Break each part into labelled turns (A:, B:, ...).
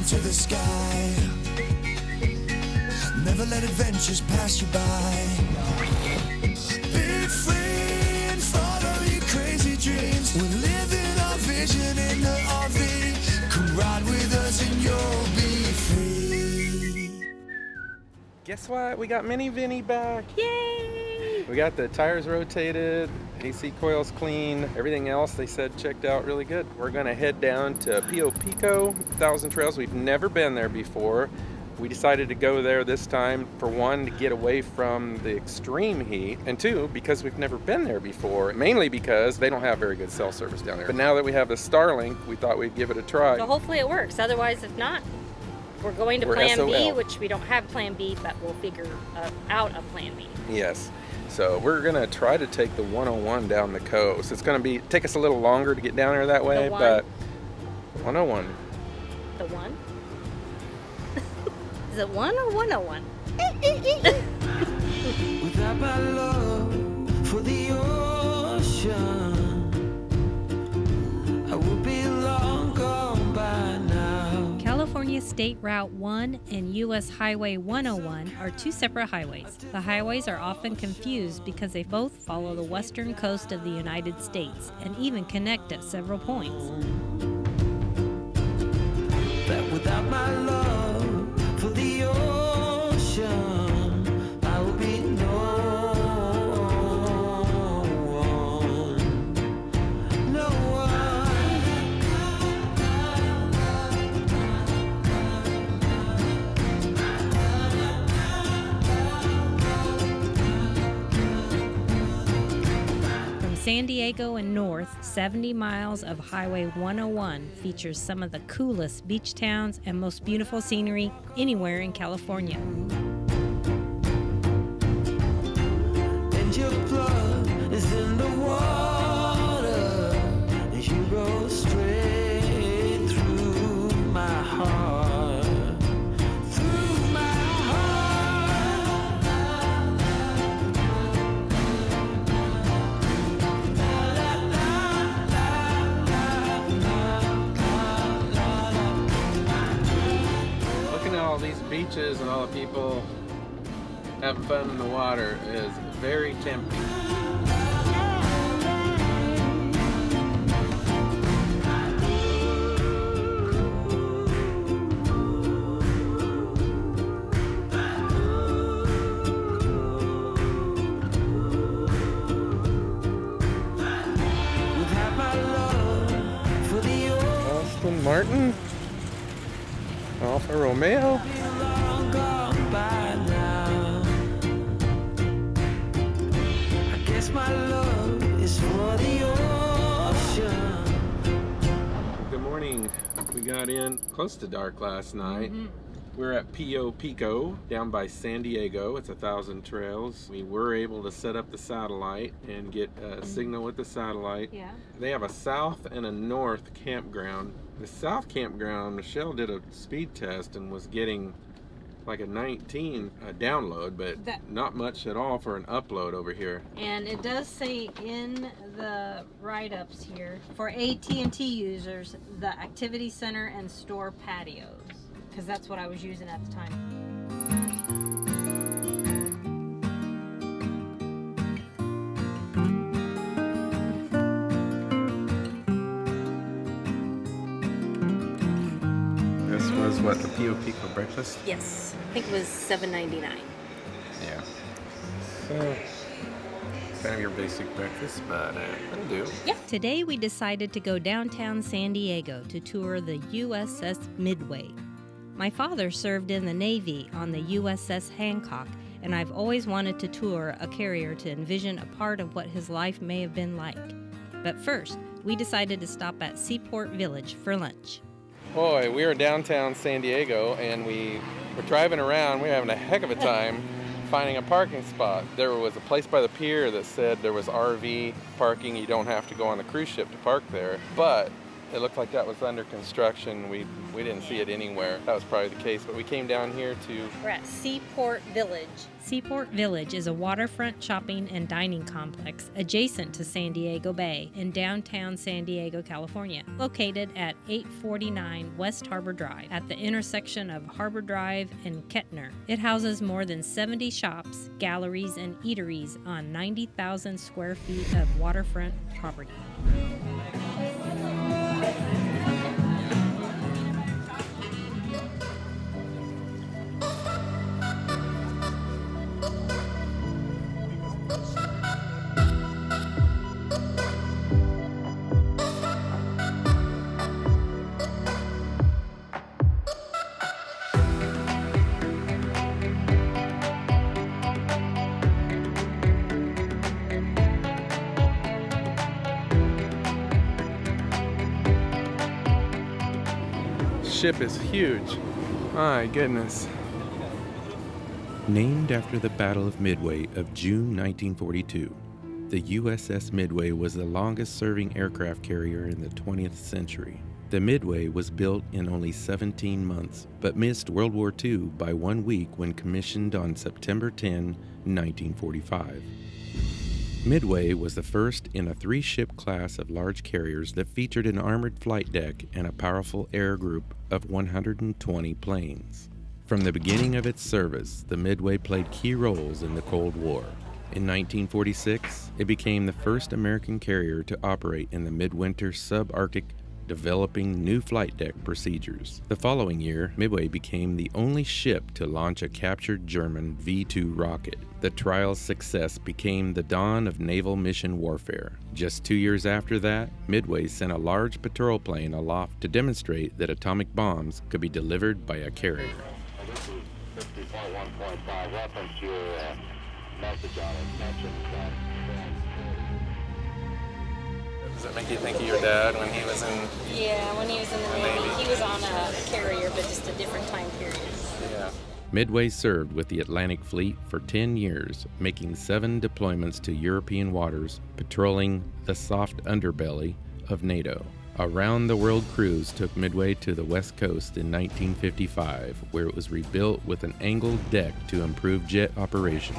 A: to the sky. Never let adventures pass you by. Be free and follow your crazy dreams. We're living our vision in the RV. Come ride with us and you'll be free.
B: Guess what? We got Mini Vinny back.
C: Yay!
B: We got the tires rotated, AC coils clean, everything else they said checked out really good. We're gonna head down to Pio Pico, 1,000 Trails. We've never been there before. We decided to go there this time, for one, to get away from the extreme heat, and two, because we've never been there before, mainly because they don't have very good cell service down there. But now that we have the Starlink, we thought we'd give it a try.
C: So hopefully it works. Otherwise, if not, we're going to Plan
B: SOL.
C: B, which we don't have Plan B, but we'll figure out a Plan B.
B: Yes. So we're gonna try to take the 101 down the coast. It's gonna take us a little longer to get down there that way, but 101.
C: The one? Is it 1 or 101?
A: Without my love for the ocean, I would be long gone by now.
D: California State Route 1 and U.S. Highway 101 are two separate highways. The highways are often confused because they both follow the western coast of the United States and even connect at several points.
A: That without my love for the ocean, I will be no one. No
D: From San Diego and north, 70 miles of Highway 101 features some of the coolest beach towns and most beautiful scenery anywhere in California.
A: And your blood is in the water, and you go straight through my heart, through my
B: Looking at all these beaches and all the people having fun in the water is very tempting.
A: without my love for the
B: Aston Martin, Alfa Romeo.
A: long gone by now. I guess my love is for the ocean.
B: Good morning. We got in close to dark last night. We're at Pio Pico down by San Diego. It's 1,000 Trails. We were able to set up the satellite and get a signal with the satellite.
C: Yeah.
B: They have a south and a north campground. The south campground, Michelle did a speed test and was getting like a 19 download, but not much at all for an upload over here.
C: And it does say in the write-ups here, for AT&T users, the activity center and store patios, because that's what I was using at the time.
B: This was what, the Pio Pico breakfast?
C: Yes, I think it was $7.99.
B: Yeah. So, kind of your basic breakfast, but that'll do.
D: Today we decided to go downtown San Diego to tour the USS Midway. My father served in the Navy on the USS Hancock, and I've always wanted to tour a carrier to envision a part of what his life may have been like. But first, we decided to stop at Seaport Village for lunch.
B: Boy, we are downtown San Diego, and we were driving around. We were having a heck of a time finding a parking spot. There was a place by the pier that said there was RV parking. You don't have to go on the cruise ship to park there. But It looked like that was under construction. We didn't see it anywhere. That was probably the case, but we came down here to...
C: We're at Seaport Village.
D: Seaport Village is a waterfront shopping and dining complex adjacent to San Diego Bay in downtown San Diego, California, located at 849 West Harbor Drive at the intersection of Harbor Drive and Kettner. It houses more than 70 shops, galleries, and eateries on 90,000 square feet of waterfront property.
B: Ship is huge. My goodness.
E: Named after the Battle of Midway of June 1942, the USS Midway was the longest-serving aircraft carrier in the 20th century. The Midway was built in only 17 months, but missed World War II by 1 week when commissioned on September 10, 1945. Midway was the first in a 3-ship class of large carriers that featured an armored flight deck and a powerful air group of 120 planes. From the beginning of its service, the Midway played key roles in the Cold War. In 1946, it became the first American carrier to operate in the midwinter subarctic, developing new flight deck procedures. The following year, Midway became the only ship to launch a captured German V-2 rocket. The trial's success became the dawn of naval mission warfare. Just 2 years after that, Midway sent a large patrol plane aloft to demonstrate that atomic bombs could be delivered by a carrier.
F: This is 50.1.5, reference your message on it, mentioned that.
B: Does that make you think of your dad when he was in...
C: Yeah, when he was in the Navy, he was on a carrier, but just a different time period.
B: Yeah.
E: Midway served with the Atlantic Fleet for 10 years, making 7 deployments to European waters, patrolling the soft underbelly of NATO. A round-the-world cruise took Midway to the West Coast in 1955, where it was rebuilt with an angled deck to improve jet operations.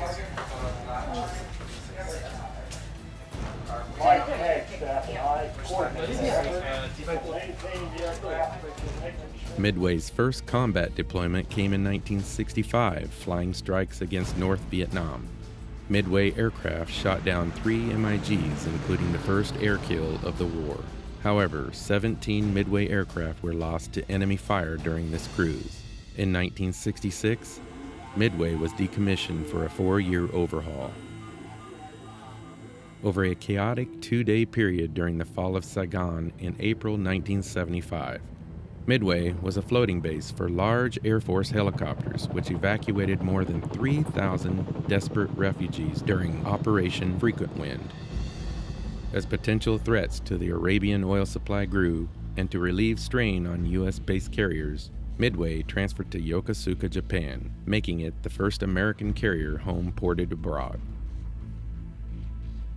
E: Midway's first combat deployment came in 1965, flying strikes against North Vietnam. Midway aircraft shot down 3 MiGs, including the first air kill of the war. However, 17 Midway aircraft were lost to enemy fire during this cruise. In 1966, Midway was decommissioned for a 4-year overhaul. Over a chaotic 2-day period during the fall of Saigon in April 1975, Midway was a floating base for large Air Force helicopters, which evacuated more than 3,000 desperate refugees during Operation Frequent Wind. As potential threats to the Arabian oil supply grew, and to relieve strain on U.S.-based carriers, Midway transferred to Yokosuka, Japan, making it the first American carrier home ported abroad.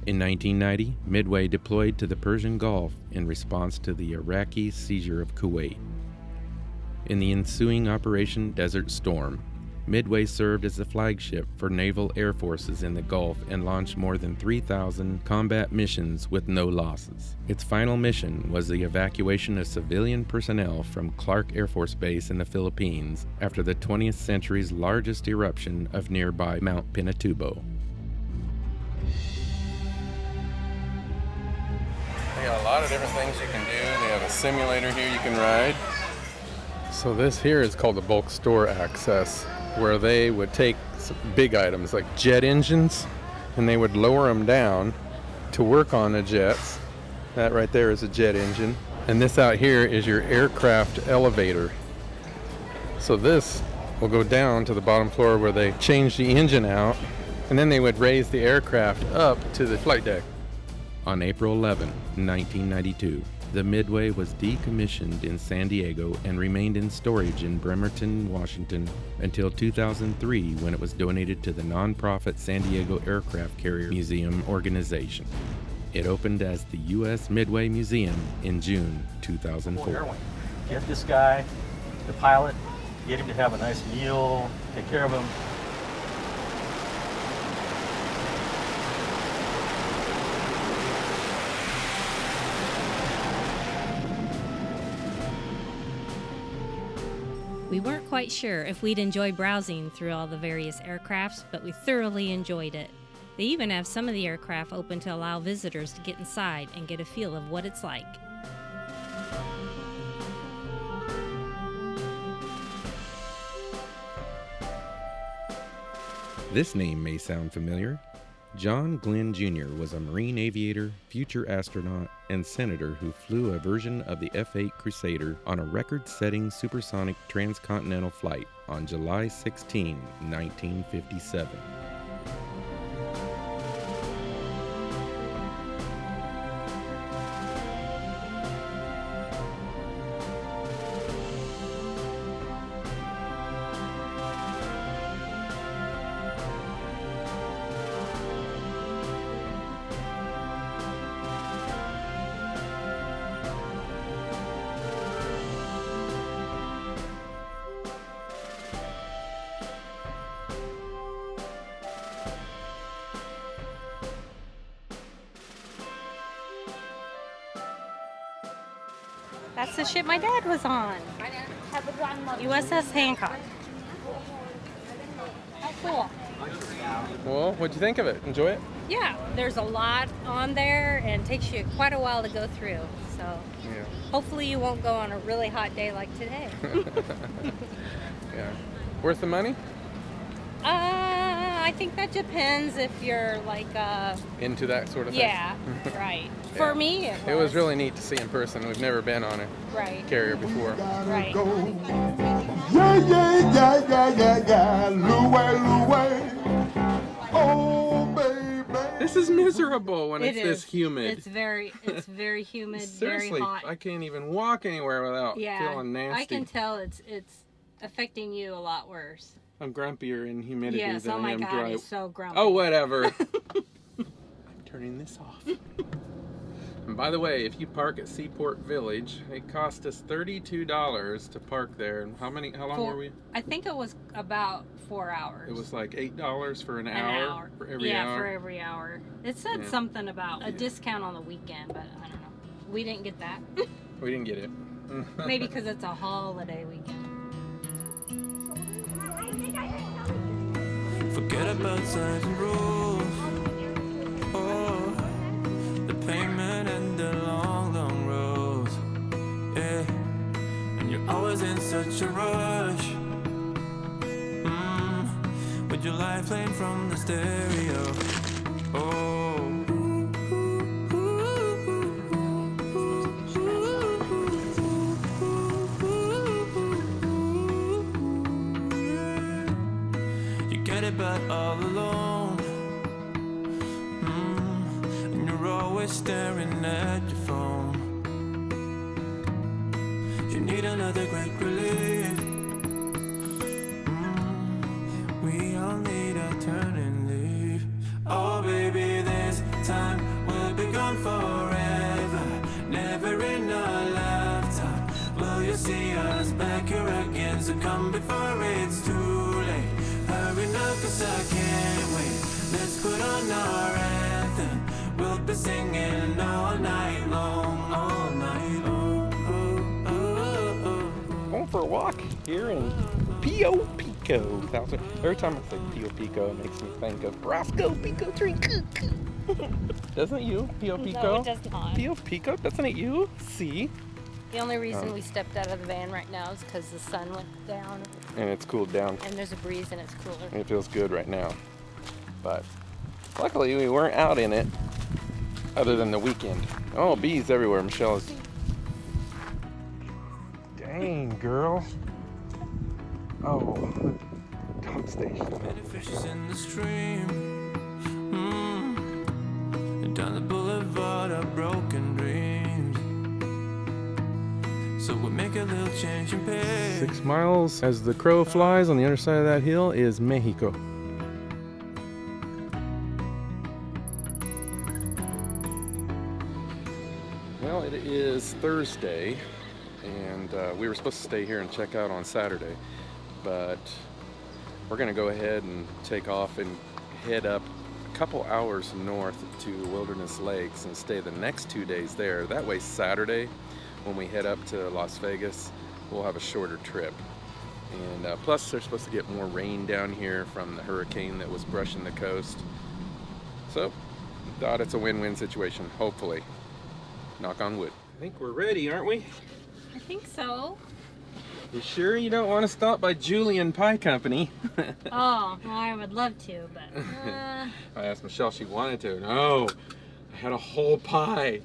E: In 1990, Midway deployed to the Persian Gulf in response to the Iraqi seizure of Kuwait. In the ensuing Operation Desert Storm, Midway served as the flagship for naval air forces in the Gulf and launched more than 3,000 combat missions with no losses. Its final mission was the evacuation of civilian personnel from Clark Air Force Base in the Philippines after the 20th century's largest eruption of nearby Mount Pinatubo.
B: They got a lot of different things you can do. They have a simulator here you can ride. So this here is called the bulk store access, where they would take some big items like jet engines and they would lower them down to work on the jets. That right there is a jet engine. And this out here is your aircraft elevator. So this will go down to the bottom floor where they change the engine out, and then they would raise the aircraft up to the flight deck.
E: On April 11, 1992, the Midway was decommissioned in San Diego and remained in storage in Bremerton, Washington until 2003, when it was donated to the nonprofit San Diego Aircraft Carrier Museum organization. It opened as the U.S. Midway Museum in June 2004.
G: Airwing. Get this guy, the pilot, get him to have a nice meal, take care of him.
D: We weren't quite sure if we'd enjoy browsing through all the various aircrafts, but we thoroughly enjoyed it. They even have some of the aircraft open to allow visitors to get inside and get a feel of what it's like.
E: This name may sound familiar. John Glenn Jr. was a Marine aviator, future astronaut, and senator who flew a version of the F-8 Crusader on a record-setting supersonic transcontinental flight on July 16, 1957.
D: That's the ship my dad was on. USS Hancock. How cool.
B: Well, what'd you think of it? Enjoy it?
D: Yeah, there's a lot on there and it takes you quite a while to go through. So
B: Yeah.
D: hopefully you won't go on a really hot day like today.
B: Yeah. Worth the money?
D: I think that depends if you're like,
B: Into that sort of thing?
D: yeah, right. For me,
B: It was really neat to see in person. We've never been on a
D: right,
B: carrier before.
D: right.
A: Yeah, yeah, yeah, yeah, yeah, yeah. Louie. Oh, baby.
B: This is miserable when
C: It
B: it's this
C: is.
B: humid.
C: It's very humid,
B: Seriously,
C: very hot.
B: I can't even walk anywhere without
C: Yeah,
B: feeling nasty.
C: I can tell it's affecting you a lot worse.
B: I'm grumpier in humidity
C: Yes,
B: than
C: oh
B: I
C: my
B: am
C: God,
B: dry.
C: it's so grumpy.
B: Oh, whatever. I'm turning this off. And by the way, if you park at Seaport Village, it cost us $32 to park there. And how long were we?
C: I think it was about 4 hours.
B: It was like $8 for an
C: an
B: hour,
C: hour.
B: for every
C: yeah,
B: hour.
C: for every hour. It said
B: Yeah.
C: something about a discount on the weekend, but I don't know. We didn't get that.
B: We didn't get it.
C: Maybe because it's a holiday weekend.
A: Forget about signs and rules. Oh, the payment and the long, long roads. Yeah, and you're always in such a rush. With your life playing from the stereo. Oh. But all alone, and you're always staring at your phone. You need another great relief. We all need a turn and leave. Oh baby, this time will be gone forever, never in a lifetime. Will you see us back here again? So come before it's too late. Hurry now, 'cause I can't wait. Let's put on our anthem. We'll be singing all night long, all night long. Oh, oh, oh.
B: Going for a walk here in Pio Pico. Every time I say Pio Pico, it makes me think of Roscoe Pico Tree. Doesn't it you, Pio Pico?
D: No, it does not.
B: Pio Pico, doesn't it you? See?
D: The only reason we stepped out of the van right now is because the sun went down
B: And it's cooled down.
D: and there's a breeze and it's cooler.
B: It feels good right now. But luckily we weren't out in it other than the weekend. Oh, bees everywhere. Michelle is... Dang, girl. Oh, dump station.
A: Many fishes in the stream. And down the boulevard of broken dreams. So we make a little change in pace.
B: 6 miles as the crow flies on the other side of that hill is Mexico. Thursday, and we were supposed to stay here and check out on Saturday, but we're going to go ahead and take off and head up a couple hours north to Wilderness Lakes and stay the next 2 days there. That way Saturday, when we head up to Las Vegas, we'll have a shorter trip. And plus they're supposed to get more rain down here from the hurricane that was brushing the coast. So, thought it's a win-win situation, hopefully. Knock on wood. I think we're ready, aren't we?
C: I think so.
B: You sure you don't want to stop by Julian Pie Company?
C: Oh, well, I would love to, but
B: I asked Michelle if she wanted to. No, I had a whole pie.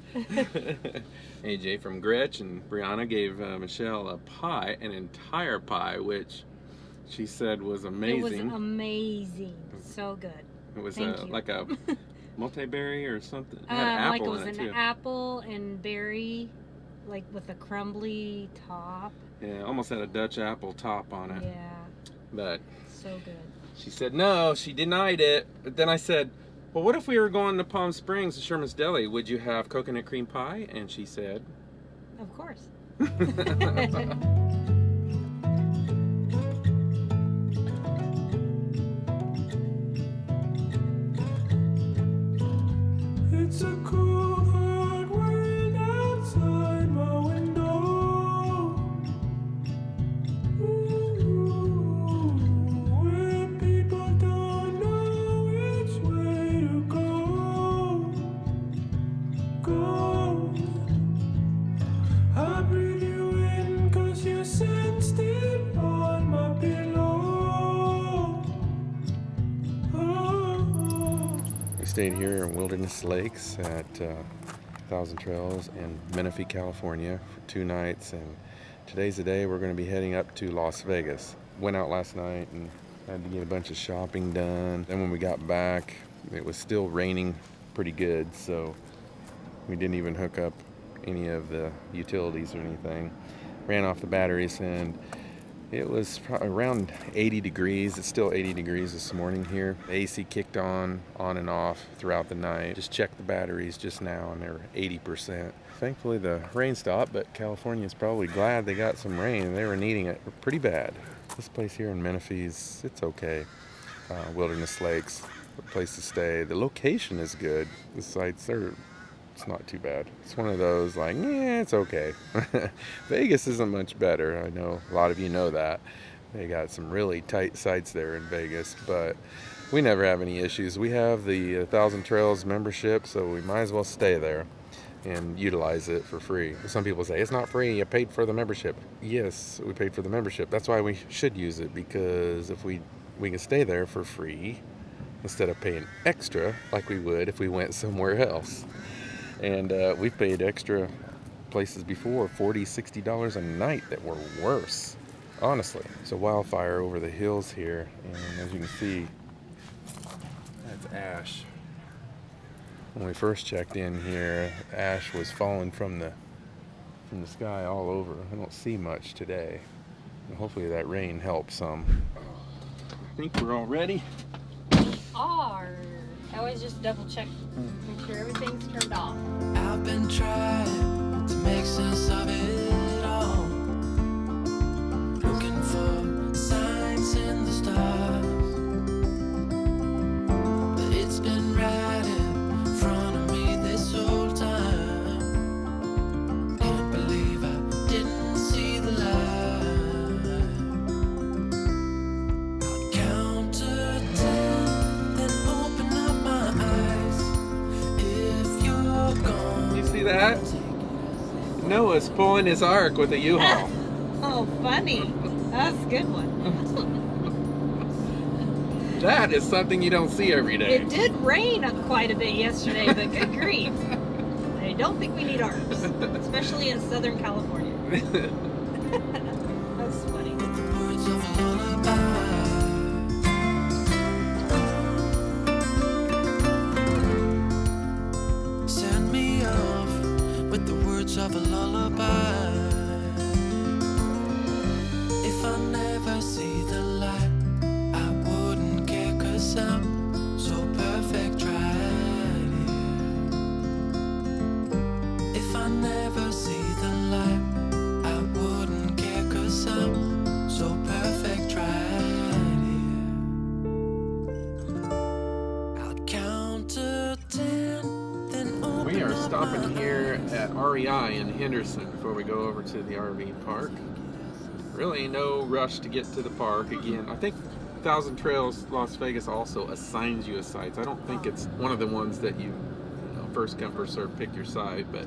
B: AJ from Gretch and Brianna gave Michelle a pie, an entire pie, which she said was amazing.
C: It was amazing. So good.
B: It was
C: Thank you.
B: like a multi-berry or something. It had an
C: like it
B: apple
C: was
B: in it
C: an
B: too.
C: apple and berry, like with a crumbly top.
B: Yeah, almost had a Dutch apple top on it.
C: Yeah,
B: But
C: so good.
B: she said no, she denied it. But then I said, well, what if we were going to Palm Springs to Sherman's Deli? Would you have coconut cream pie? And she said,
C: Of course.
A: It's a cool hard world outside my window. Ooh, where people don't know which way to go. Go. I breathe you in 'cause your scent still on my pillow. Oh.
B: we stayed here in Wilderness Lakes at Thousand Trails in Menifee, California for 2 nights. And today's the day we're going to be heading up to Las Vegas. Went out last night and had to get a bunch of shopping done. Then when we got back, it was still raining pretty good, so we didn't even hook up any of the utilities or anything. Ran off the batteries, and it was around 80 degrees. It's still 80 degrees this morning here. The AC kicked on and off throughout the night. Just checked the batteries just now, and they're 80%. Thankfully the rain stopped, but California's probably glad they got some rain. They were needing it pretty bad. This place here in Menifee's, it's okay. Wilderness Lakes, a place to stay. The location is good. The sites are, it's not too bad. It's one of those like, yeah, it's okay. Vegas isn't much better. I know a lot of you know that. They got some really tight sites there in Vegas, but we never have any issues. We have the Thousand Trails membership, so we might as well stay there and utilize it for free. Some people say, it's not free, you paid for the membership. Yes, we paid for the membership. That's why we should use it, because if we can stay there for free instead of paying extra like we would if we went somewhere else. And we've paid extra places before, $40, $60 a night, that were worse, honestly. It's a wildfire over the hills here, and as you can see, that's ash. When we first checked in here, ash was falling from the sky all over. I don't see much today. And hopefully that rain helps some. I think we're all ready.
C: I always just double check, make sure everything's turned off.
A: I've been trying to make sense of it all, looking for signs in the stars, but it's been right in front of me this whole time. Can't believe I didn't see the light. I'll count to 10, then open up my eyes. If you're gone,
B: You see that? Noah's pulling his ark with a U-Haul.
C: Oh, funny. That's a good one.
B: That is something you don't see every day.
C: It did rain quite a bit yesterday, but good grief. I don't think we need arcs, especially in Southern California. That's funny.
A: words of a lullaby. Send me off with the words of a lullaby. If I never see the light, I wouldn't care, 'cause I'm so perfect right here. If I never see the
B: stopping here at REI in Henderson before we go over to the RV park. Really no rush to get to the park. Again, I think Thousand Trails Las Vegas also assigns you a site. I don't think it's one of the ones that you know, first come first serve, pick your site, but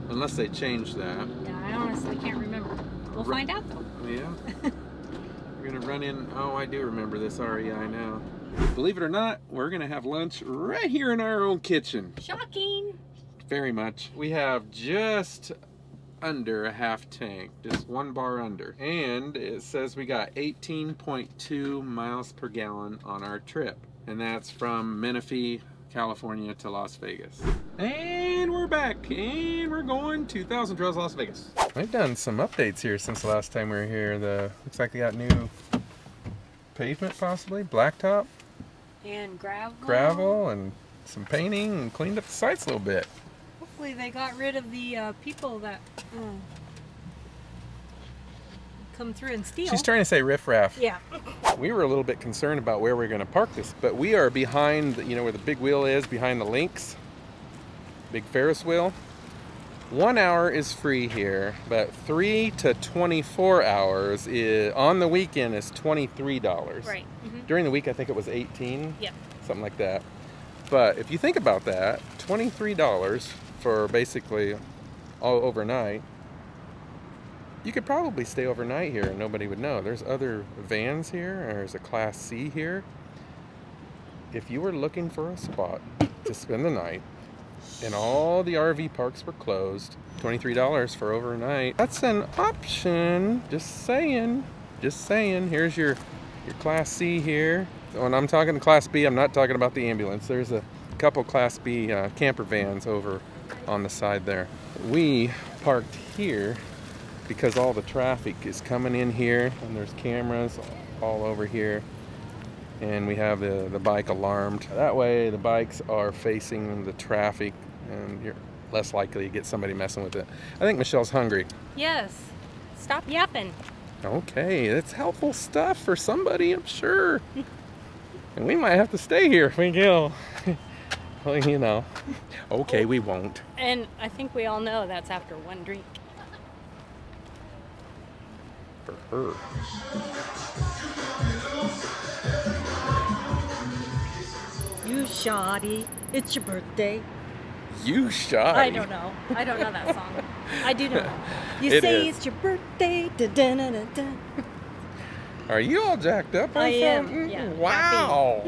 B: unless they change that.
C: Yeah, I honestly can't remember. We'll find out though.
B: Yeah. We're gonna run in. Oh, I do remember this REI now. Believe it or not, we're gonna have lunch right here in our own kitchen.
C: Shocking.
B: Very much. We have just under a half tank, just one bar under. And it says we got 18.2 miles per gallon on our trip. And that's from Menifee, California to Las Vegas. And we're back, and we're going to Thousand Trails, Las Vegas. I've done some updates here since the last time we were here. Looks like they got new pavement, possibly, blacktop,
C: And
B: gravel, and some painting, and cleaned up the sites a little bit.
C: Hopefully they got rid of the people that come through and steal.
B: She's trying to say riffraff.
C: Yeah.
B: We were a little bit concerned about where we're going to park this, but we are behind, you know, where the big wheel is, behind the links, big Ferris wheel. 1 hour is free here, but 3 to 24 hours on the weekend is $23.
C: Right.
B: During the week, I think it was 18.
C: Yep.
B: Something like that. But if you think about that, $23 for basically all overnight, you could probably stay overnight here and nobody would know. There's other vans here. There's a Class C here. If you were looking for a spot to spend the night and all the RV parks were closed, $23 for overnight, that's an option. Just saying. Just saying. Here's your Class C here. When I'm talking Class B, I'm not talking about the ambulance. There's a couple Class B camper vans over on the side there. We parked here because all the traffic is coming in here, and there's cameras all over here, and we have the bike alarmed. That way the bikes are facing the traffic and you're less likely to get somebody messing with it. I think Michelle's hungry.
C: Yes. Stop yapping.
B: Okay, that's helpful stuff for somebody, I'm sure. And we might have to stay here if we go. Well, you know. Okay, we won't.
C: And I think we all know that's after one drink.
B: For her.
C: You shoddy. It's your birthday.
B: You shy.
C: I don't know. I don't know that song. I do know. You
B: It
C: say
B: is.
C: it's your birthday. Da-da-da-da-da.
B: Are you all jacked up on
C: I am,
B: something?
C: yeah,
B: Wow.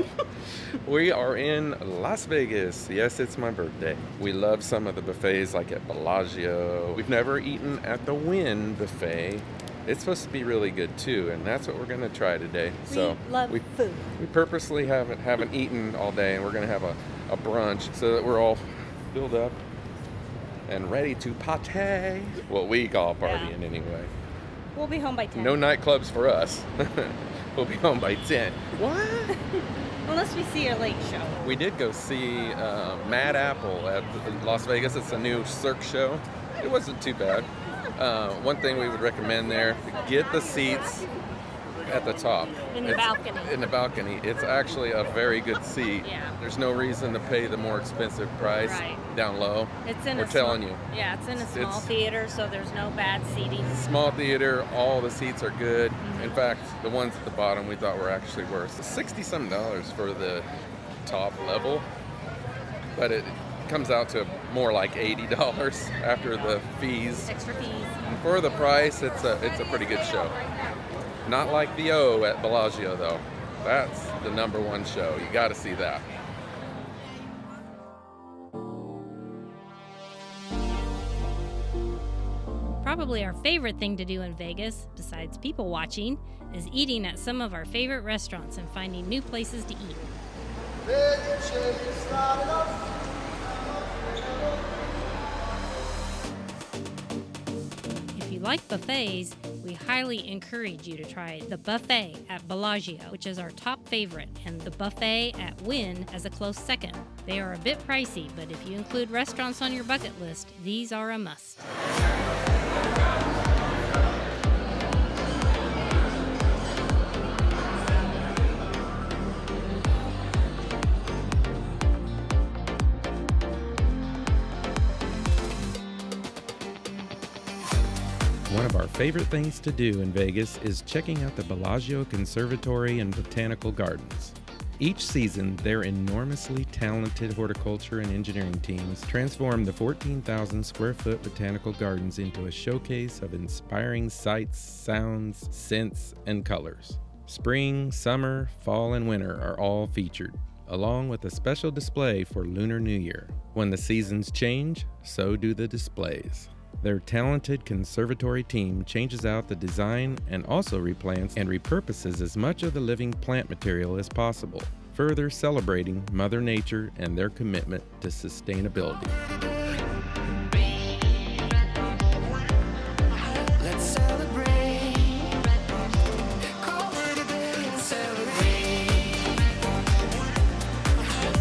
B: We are in Las Vegas. Yes, it's my birthday. We love some of the buffets like at Bellagio. We've never eaten at the Wynn buffet. It's supposed to be really good too, and that's what we're going to try today. So
C: We love food.
B: we purposely haven't eaten all day, and we're going to have a brunch so that we're all filled up and ready to party. What we call partying anyway.
C: We'll be home by 10.
B: No nightclubs for us. We'll be home by 10. What?
C: Unless we see a late show.
B: We did go see Mad Apple at Las Vegas. It's a new Cirque show. It wasn't too bad. One thing we would recommend there, get the seats at the top.
C: In the balcony.
B: In the balcony. It's actually a very good seat.
C: Yeah.
B: There's no reason to pay the more expensive price
C: Right.
B: down low.
C: It's in
B: We're telling you.
C: Yeah, it's in a small
B: It's-
C: theater, so there's no bad seating.
B: Small theater, all the seats are good. In fact, the ones at the bottom we thought were actually worse. $60-some for the top level, but it comes out to more like $80 after the fees.
C: Extra fees.
B: And for the price, it's a pretty good show. Not like the O at Bellagio though. That's the #1 show. You got to see that.
D: Probably our favorite thing to do in Vegas, besides people watching, is eating at some of our favorite restaurants and finding new places to eat. If you like buffets, we highly encourage you to try the buffet at Bellagio, which is our top favorite, and the buffet at Wynn as a close second. They are a bit pricey, but if you include restaurants on your bucket list, these are a must.
E: favorite things to do in Vegas is checking out the Bellagio Conservatory and Botanical Gardens. Each season, their enormously talented horticulture and engineering teams transform the 14,000 square foot botanical gardens into a showcase of inspiring sights, sounds, scents, and colors. Spring, summer, fall, and winter are all featured, along with a special display for Lunar New Year. When the seasons change, so do the displays. Their talented conservatory team changes out the design and also replants and repurposes as much of the living plant material as possible, further celebrating Mother Nature and their commitment to sustainability.
A: Let's celebrate. Call her today and celebrate.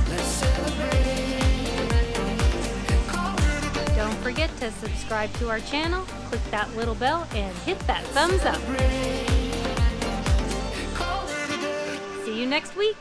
A: Let's celebrate. Call her today.
D: Don't forget to subscribe to our channel, click that little bell, and hit that thumbs up.
A: Call her today.
D: See you next week.